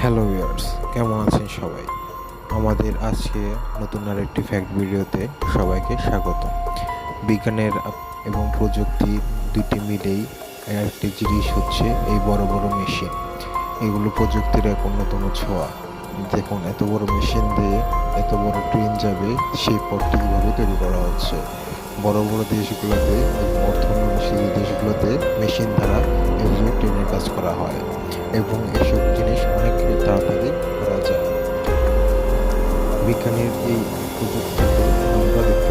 Hello viewers, কেমন আছেন সবাই? আমাদের আজকে নতুন আরেকটি ফ্যাক্ট ভিডিওতে সবাইকে স্বাগত। বিজ্ঞানের এবং প্রযুক্তি দুটি মিলেই একটি জিনিস হচ্ছে এই বড় বড় মেশিন। এগুলো প্রযুক্তির এক অন্যতম ছোঁয়া। দেখুন, এত বড় মেশিন দিয়ে এত বড় ট্রেন যাবে, সেই পথটি কীভাবে তৈরি করা হচ্ছে। বড় বড় দেশগুলোতে এবং অর্থোন্নয়নশীল দেশগুলোতে মেশিন দ্বারা এভাবে ট্রেনের কাজ করা হয় এবং এসব জিনিস অনেক তাড়াতাড়ি করা যায়। বিজ্ঞানের এই প্রযুক্তিতে আমরা দেখতে